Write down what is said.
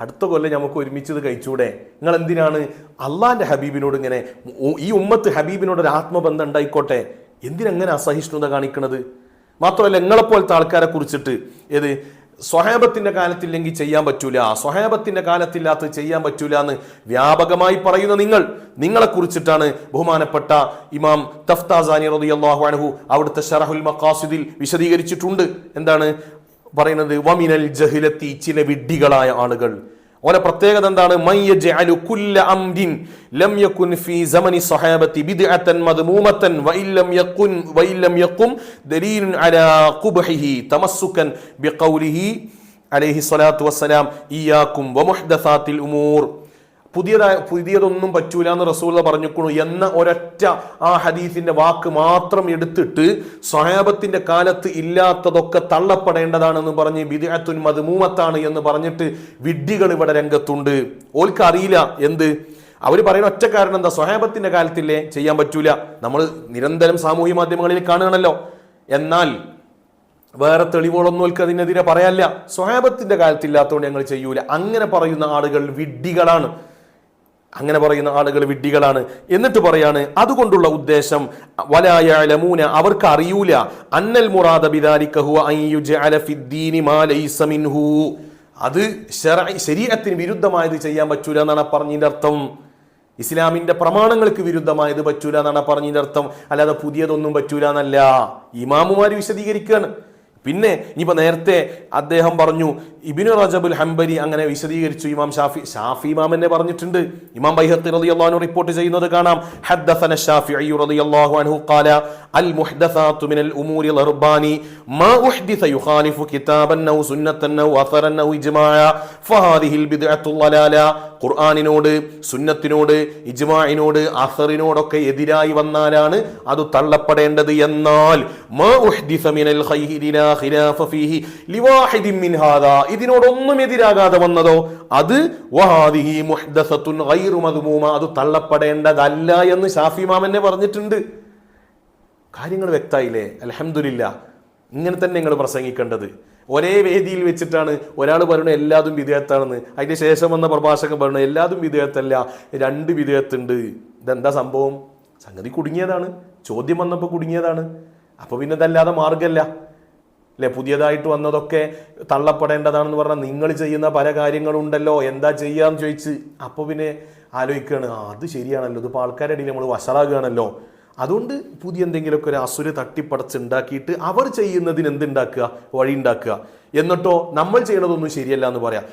അടുത്ത കൊല്ലം നമുക്ക് ഒരുമിച്ചത് കഴിച്ചൂടെ? നിങ്ങൾ എന്തിനാണ് അള്ളാന്റെ ഹബീബിനോട് ഇങ്ങനെ, ഈ ഉമ്മത്ത് ഹബീബിനോട് ഒരു ആത്മബന്ധം ഉണ്ടായിക്കോട്ടെ, എന്തിനെങ്ങനെ അസഹിഷ്ണുത കാണിക്കണത്? മാത്രമല്ല നിങ്ങളെപ്പോലത്തെ ആൾക്കാരെ കുറിച്ചിട്ട് സ്വഹാബത്തിന്റെ കാലത്തില്ലെങ്കിൽ ചെയ്യാൻ പറ്റൂല, സ്വഹാബത്തിന്റെ കാലത്തില്ലാത്ത ചെയ്യാൻ പറ്റൂല എന്ന് വ്യാപകമായി പറയുന്ന നിങ്ങളെ കുറിച്ചിട്ടാണ് ബഹുമാനപ്പെട്ട ഇമാം തഫ്താസാനി റളിയല്ലാഹു അൻഹു അവിടുത്തെ ശറഹുൽ മഖാസിദിൽ വിശദീകരിച്ചിട്ടുണ്ട്. എന്താണ് പറയുന്നത്? വമിനൽ ജഹിലത്തി, ചില വിഡ്ഢികളായ ആളുകൾ. ഓരോ പ്രത്യേകത എന്താണ്? മയ്യജഅലു കുല്ല അംരിൻ ലം യകുൻ ഫീ സമനി സ്വഹാബത്തി ബിദ്അതൻ മദ്മൂമതൻ വഇല്ലം യഖും ദലീലുൻ അലാ ഖുബ്ഹിഹി തമസ്സുകൻ ബിഖൗലിഹി അലൈഹി സ്വലാത്തു വസ്സലാം ഇയ്യാകും വമുഹ്ദസാത്തിൽ ഉമൂർ. പുതിയതൊന്നും പറ്റൂല എന്ന് റസൂൽ പറഞ്ഞിരിക്കുന്നു എന്ന ഒരൊറ്റ ആ ഹദീസിന്റെ വാക്ക് മാത്രം എടുത്തിട്ട് സ്വഹാബത്തിന്റെ കാലത്ത് ഇല്ലാത്തതൊക്കെ തള്ളപ്പെടേണ്ടതാണെന്ന് പറഞ്ഞ് ബിദ്അത്തുൻ മദ്മൂമത്താണ് എന്ന് പറഞ്ഞിട്ട് വിഡ്ഢികൾ ഇവിടെ രംഗത്തുണ്ട്. ഓൽക്ക് അറിയില്ല എന്ത് അവർ പറയുന്ന ഒറ്റ കാരണം എന്താ? സ്വഹാബത്തിന്റെ കാലത്തില്ലേ ചെയ്യാൻ പറ്റൂല. നമ്മൾ നിരന്തരം സാമൂഹ്യ മാധ്യമങ്ങളിൽ കാണുകയാണല്ലോ. എന്നാൽ വേറെ തെളിവുകളൊന്നും ഓൽക്ക് അതിനെതിരെ പറയാനില്ല. സ്വഹാബത്തിന്റെ കാലത്തില്ലാത്തതുകൊണ്ട് ഞങ്ങൾ ചെയ്യൂല. അങ്ങനെ പറയുന്ന ആളുകൾ വിഡ്ഢികളാണ്. എന്നിട്ട് പറയാണ് അതുകൊണ്ടുള്ള ഉദ്ദേശം വലാ യഅലമൂന, അവർക്ക് അറിയൂല, അന്നൽ മുറാദ ബിദാലിക ഹുവ അൻ യുജഅല ഫിദ്ദീനി മാ ലൈസ മിൻഹു, അത് ശരീഅത്തിന് വിരുദ്ധമായത് ചെയ്യാൻ പറ്റൂല എന്നാണ് പറഞ്ഞതിന്റെ അർത്ഥം. ഇസ്ലാമിന്റെ പ്രമാണങ്ങൾക്ക് വിരുദ്ധമായത് പറ്റൂല എന്നാണ് പറഞ്ഞതിന്റെ അർത്ഥം. അല്ലാതെ പുതിയതൊന്നും പറ്റൂല എന്നല്ല. ഇമാമുമാര് വിശദീകരിക്കുകയാണ്. പിന്നെ ഇനിയിപ്പോ നേരത്തെ അദ്ദേഹം പറഞ്ഞു ഇബ്നു റജബുൽ ഹംബലി അങ്ങനെ വിശദീകരിച്ചു. ഇമാം ഷാഫി ഇമാം എന്നെ പറഞ്ഞിട്ടുണ്ട്. ഇമാം ബൈഹഖി റളിയല്ലാഹു അൻഹു റിപ്പോർട്ട് ചെയ്യുന്നത് കാണാം. ഹദ്ദസന ശാഫിഈ റളിയല്ലാഹു അൻഹു ഖാല അൽ മുഹ്ദസാതു മിനൽ ഉമൂരി ളർബാനി മാ ഉഹ്ദിസ യുഖാലിഫു കിതാബൻ ഔ സുന്നത്തൻ ഔ അസറൻ ഔ ഇജ്മാഅ ഫഹാദിഹിൽ ബിദ്അത്തു ളലാല. ഖുർആനിനോട്, സുന്നത്തിനോട്, ഇജ്മാഇനോട്, അസറിനോടൊക്കെ എതിരായി വന്നാലാണ് അത് തള്ളപ്പെടേണ്ടത്. എന്നാൽ മാ ഉഹ്ദിസ മിനൽ ഖൈരി ലാ ഖിലാഫ ഫീഹി ലിവാഹിദിൻ മിൻ ഹാദാ, ഇതിനോടൊന്നും എതിരാകാതെ വന്നതോ അത് വഹാദിഹി മുഹ്ദസത്തുൻ ഗൈറു മദ്മൂമ, അത് തള്ളപ്പെടേണ്ടതല്ല എന്ന് ഷാഫി ഇമാം എന്നെ പറഞ്ഞിട്ടുണ്ട്. കാര്യങ്ങൾ വ്യക്തമായില്ലേ? അൽഹംദുലില്ലാ. ഇങ്ങനെ തന്നെ നിങ്ങൾ പ്രസംഗിക്കേണ്ടത്. ഒരേ വേദിയിൽ വെച്ചിട്ടാണ് ഒരാൾ പറയുന്നത് എല്ലാതും വിദേഹത്താണെന്ന്, അതിന്റെ ശേഷം വന്ന പ്രഭാഷകൻ പറയുന്നത് എല്ലാതും വിദേഹത്തല്ല, 2 വിദേഹത്തുണ്ട്. ഇതെന്താ സംഭവം? സംഗതി കുടുങ്ങിയതാണ്. ചോദ്യം വന്നപ്പോൾ കുടുങ്ങിയതാണ്. അപ്പൊ പിന്നെ ഇതല്ലാതെ മാർഗമല്ല അല്ലെ? പുതിയതായിട്ട് വന്നതൊക്കെ തള്ളപ്പെടേണ്ടതാണെന്ന് പറഞ്ഞാൽ നിങ്ങൾ ചെയ്യുന്ന പല കാര്യങ്ങളുണ്ടല്ലോ, എന്താ ചെയ്യാന്ന് ചോദിച്ച് അപ്പൊ പിന്നെ ആലോചിക്കുകയാണ്, അത് ശരിയാണല്ലോ, ഇതിപ്പോൾ ആൾക്കാരുടെ ഇടയിൽ നമ്മൾ വഷളാകുകയാണല്ലോ. അതുകൊണ്ട് പുതിയ എന്തെങ്കിലുമൊക്കെ ഒരു അസുര തട്ടിപ്പടച്ചുണ്ടാക്കിയിട്ട് അവർ ചെയ്യുന്നതിന് എന്തുണ്ടാക്കുക, വഴി ഉണ്ടാക്കുക. എന്നിട്ടോ നമ്മൾ ചെയ്യണതൊന്നും ശരിയല്ല എന്ന് പറയാം.